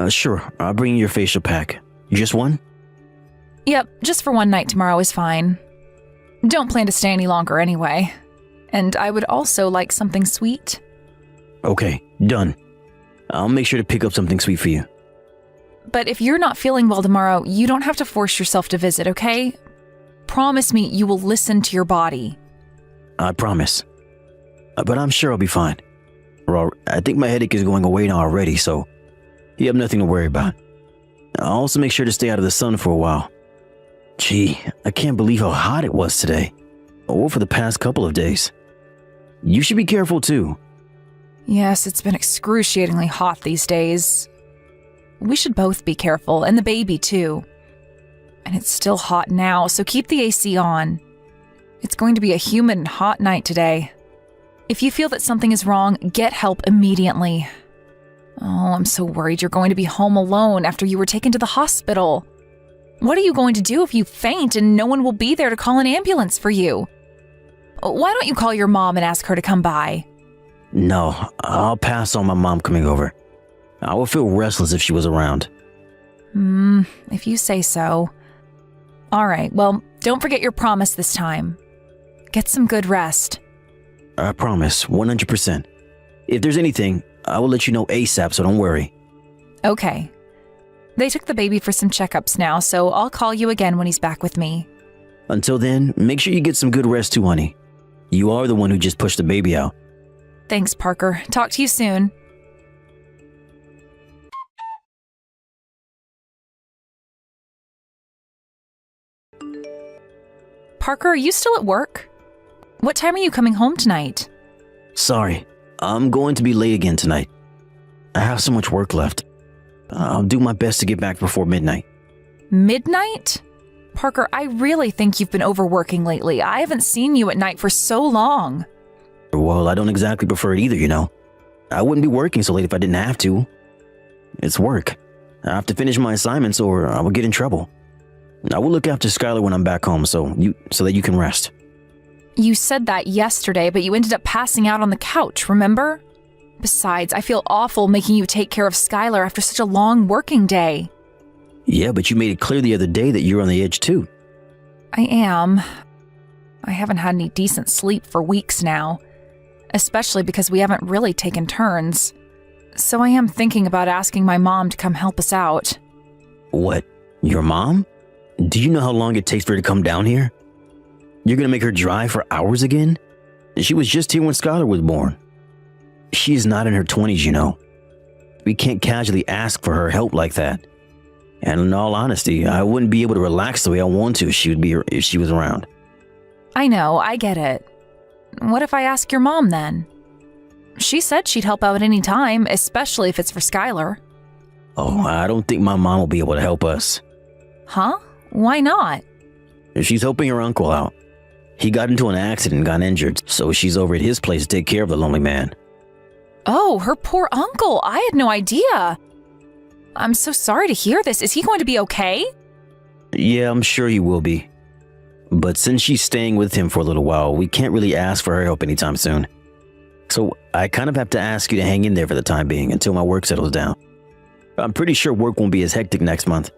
Sure, I'll bring you your facial pack. You just one? Yep, just for one night tomorrow is fine. Don't plan to stay any longer anyway. And I would also like something sweet. Okay, done. I'll make sure to pick up something sweet for you. But if you're not feeling well tomorrow, you don't have to force yourself to visit, okay? Promise me you will listen to your body. I promise. But I'm sure I'll be fine. Well, I think my headache is going away now already, so you have nothing to worry about. I'll also make sure to stay out of the sun for a while. Gee, I can't believe how hot it was today. Or for the past couple of days. You should be careful too. Yes, it's been excruciatingly hot these days. We should both be careful, and the baby too. And it's still hot now, so keep the AC on. It's going to be a humid and hot night today. If you feel that something is wrong, get help immediately. Oh, I'm so worried you're going to be home alone after you were taken to the hospital. What are you going to do if you faint and no one will be there to call an ambulance for you? Why don't you call your mom and ask her to come by? No, I'll pass on my mom coming over. I would feel restless if she was around. If you say so. All right, well, don't forget your promise this time. Get some good rest. I promise, 100%. If there's anything, I will let you know ASAP, so don't worry. Okay. They took the baby for some checkups now, so I'll call you again when he's back with me. Until then, make sure you get some good rest too, honey. You are the one who just pushed the baby out. Thanks, Parker. Talk to you soon. Parker, are you still at work? What time are you coming home tonight? Sorry, I'm going to be late again tonight. I have so much work left. I'll do my best to get back before midnight. Midnight? Parker, I really think you've been overworking lately. I haven't seen you at night for so long. Well, I don't exactly prefer it either, you know. I wouldn't be working so late if I didn't have to. It's work. I have to finish my assignments or I will get in trouble. I will look after Skylar when I'm back home so that you can rest. You said that yesterday, but you ended up passing out on the couch, remember? Besides, I feel awful making you take care of Skylar after such a long working day. Yeah, but you made it clear the other day that you're on the edge too. I am. I haven't had any decent sleep for weeks now, especially because we haven't really taken turns. So I am thinking about asking my mom to come help us out. What? Your mom? Do you know how long it takes for her to come down here? You're gonna make her drive for hours again? She was just here when Skylar was born. She is not in her 20s, you know. We can't casually ask for her help like that. And in all honesty, I wouldn't be able to relax the way I want to if she was around. I know, I get it. What if I ask your mom then? She said she'd help out at any time, especially if it's for Skylar. Oh, I don't think my mom will be able to help us. Huh? Why not? She's helping her uncle out. He got into an accident and got injured, so she's over at his place to take care of the lonely man. Oh, her poor uncle. I had no idea. I'm so sorry to hear this. Is he going to be okay? Yeah, I'm sure he will be. But since she's staying with him for a little while, we can't really ask for her help anytime soon. So I kind of have to ask you to hang in there for the time being until my work settles down. I'm pretty sure work won't be as hectic next month.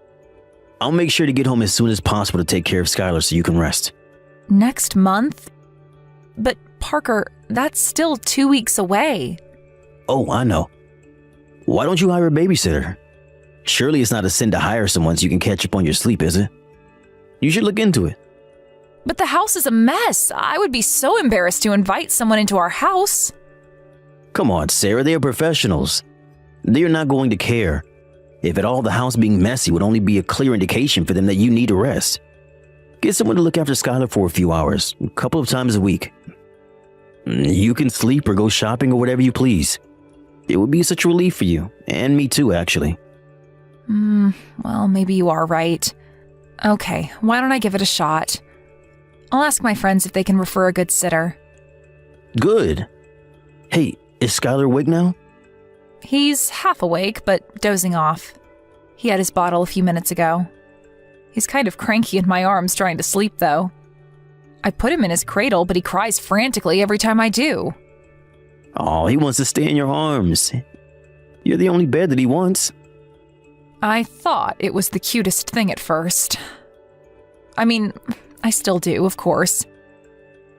I'll make sure to get home as soon as possible to take care of Skylar so you can rest. Next month? But Parker, that's still 2 weeks away. Oh, I know. Why don't you hire a babysitter? Surely it's not a sin to hire someone so you can catch up on your sleep, is it? You should look into it. But the house is a mess. I would be so embarrassed to invite someone into our house. Come on, Sarah, they are professionals. They are not going to care. If at all, the house being messy would only be a clear indication for them that you need a rest. Get someone to look after Skylar for a few hours, a couple of times a week. You can sleep or go shopping or whatever you please. It would be such a relief for you, and me too, actually. Well, maybe you are right. Okay, why don't I give it a shot? I'll ask my friends if they can refer a good sitter. Good. Hey, is Skylar awake now? He's half awake, but dozing off. He had his bottle a few minutes ago. He's kind of cranky in my arms trying to sleep, though. I put him in his cradle, but he cries frantically every time I do. Oh, he wants to stay in your arms. You're the only bed that he wants. I thought it was the cutest thing at first. I mean, I still do, of course.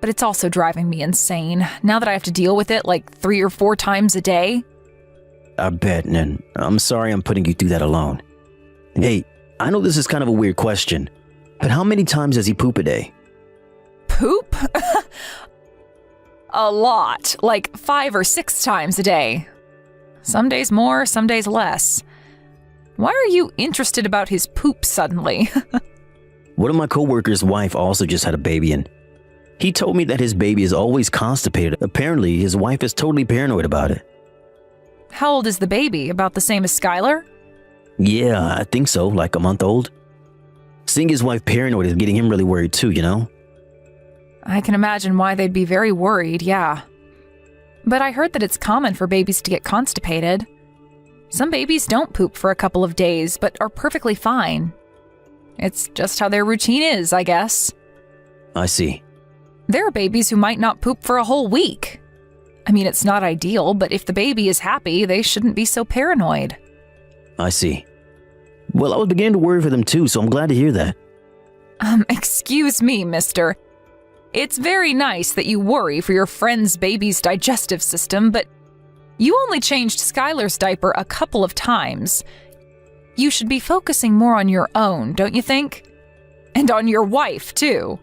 But it's also driving me insane, now that I have to deal with it like 3 or 4 times a day. I bet, and I'm sorry I'm putting you through that alone. Hey, I know this is kind of a weird question, but how many times does he poop a day? Poop? A lot, like 5 or 6 times a day. Some days more, some days less. Why are you interested about his poop suddenly? One of my coworkers' wife also just had a baby, and he told me that his baby is always constipated. Apparently, his wife is totally paranoid about it. How old is the baby? About the same as Skylar? Yeah, I think so, like a month old. Seeing his wife paranoid is getting him really worried too, you know? I can imagine why they'd be very worried, yeah. But I heard that it's common for babies to get constipated. Some babies don't poop for a couple of days, but are perfectly fine. It's just how their routine is, I guess. I see. There are babies who might not poop for a whole week. I mean, it's not ideal, but if the baby is happy, they shouldn't be so paranoid. I see. Well, I was beginning to worry for them too, so I'm glad to hear that. Excuse me, mister. It's very nice that you worry for your friend's baby's digestive system, but you only changed Skylar's diaper a couple of times. You should be focusing more on your own, don't you think? And on your wife, too.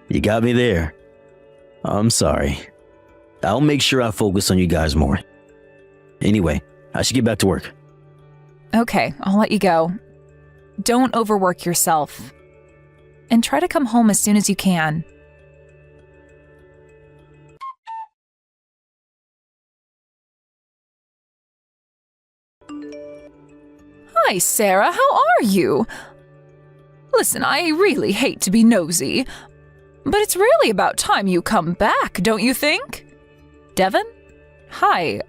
You got me there. I'm sorry. I'll make sure I focus on you guys more. Anyway, I should get back to work. Okay, I'll let you go. Don't overwork yourself. And try to come home as soon as you can. Hi, Sarah. How are you? Listen, I really hate to be nosy, but it's really about time you come back, don't you think? Devin? Hi.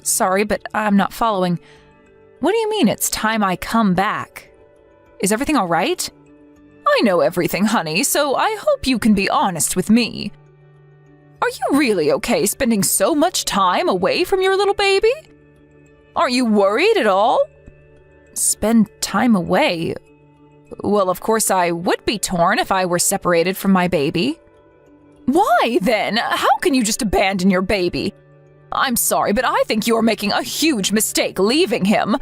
Sorry, but I'm not following. What do you mean it's time I come back? Is everything all right? I know everything, honey, so I hope you can be honest with me. Are you really okay spending so much time away from your little baby? Aren't you worried at all? Spend time away? Well, of course I would be torn if I were separated from my baby. Why, then? How can you just abandon your baby? I'm sorry, but I think you're making a huge mistake leaving him.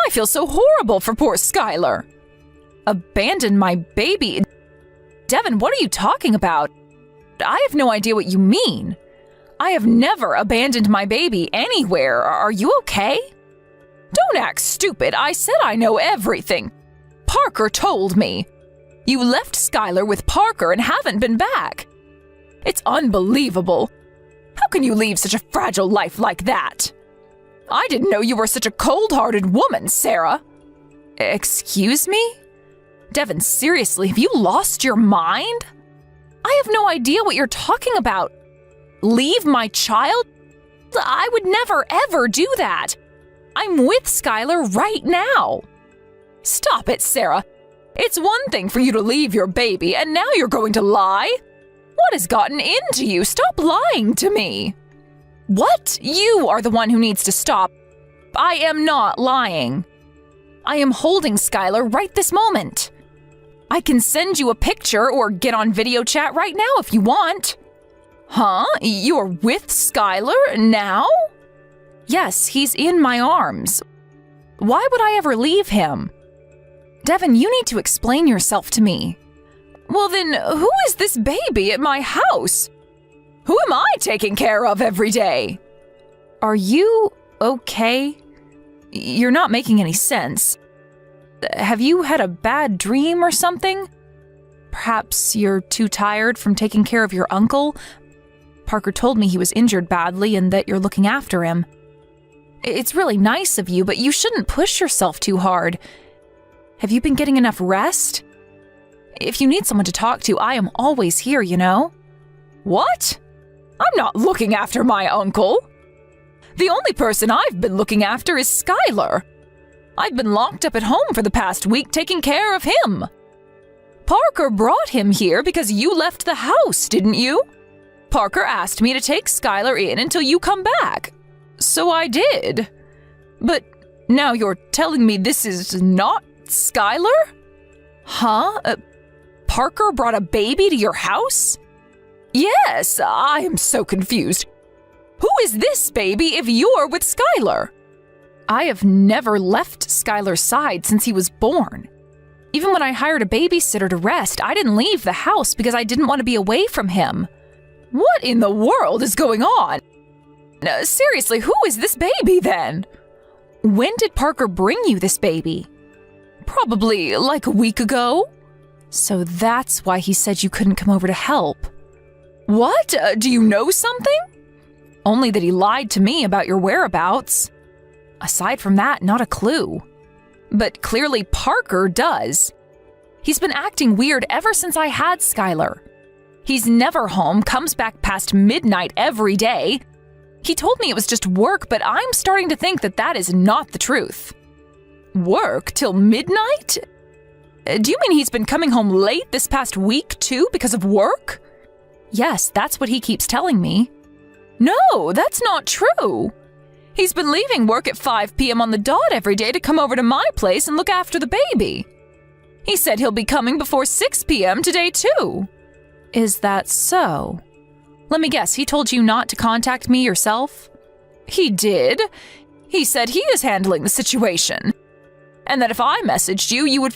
I feel so horrible for poor Skylar. Abandon my baby? Devin, what are you talking about? I have no idea what you mean. I have never abandoned my baby anywhere. Are you okay? Don't act stupid. I said I know everything. Parker told me. You left Skylar with Parker and haven't been back. It's unbelievable. How can you leave such a fragile life like that? I didn't know you were such a cold-hearted woman, Sarah. Excuse me? Devin, seriously, have you lost your mind? I have no idea what you're talking about. Leave my child? I would never, ever do that. I'm with Skylar right now. Stop it, Sarah. It's one thing for you to leave your baby, and now you're going to lie? What has gotten into you? Stop lying to me. What? You are the one who needs to stop. I am not lying. I am holding Skylar right this moment. I can send you a picture or get on video chat right now if you want. Huh? You're with Skylar now? Yes, he's in my arms. Why would I ever leave him? Devin, you need to explain yourself to me. Well then, who is this baby at my house? Who am I taking care of every day? Are you okay? You're not making any sense. Have you had a bad dream or something? Perhaps you're too tired from taking care of your uncle? Parker told me he was injured badly and that you're looking after him. It's really nice of you, but you shouldn't push yourself too hard. Have you been getting enough rest? If you need someone to talk to, I am always here, you know? What? I'm not looking after my uncle. The only person I've been looking after is Skylar. I've been locked up at home for the past week taking care of him. Parker brought him here because you left the house, didn't you? Parker asked me to take Skylar in until you come back. So I did. But now you're telling me this is not Skylar? Huh? Parker brought a baby to your house? Yes, I am so confused. Who is this baby if you're with Skylar? I have never left Skylar's side since he was born. Even when I hired a babysitter to rest, I didn't leave the house because I didn't want to be away from him. What in the world is going on? Seriously, who is this baby then? When did Parker bring you this baby? Probably like a week ago. So that's why he said you couldn't come over to help. What? Do you know something? Only that he lied to me about your whereabouts. Aside from that, not a clue. But clearly Parker does. He's been acting weird ever since I had Skylar. He's never home, comes back past midnight every day. He told me it was just work, but I'm starting to think that is not the truth. Work till midnight? Do you mean he's been coming home late this past week, too, because of work? Yes, that's what he keeps telling me. No, that's not true. He's been leaving work at 5 p.m. on the dot every day to come over to my place and look after the baby. He said he'll be coming before 6 p.m. today, too. Is that so? Let me guess, he told you not to contact me yourself? He did. He said he is handling the situation. And that if I messaged you, you would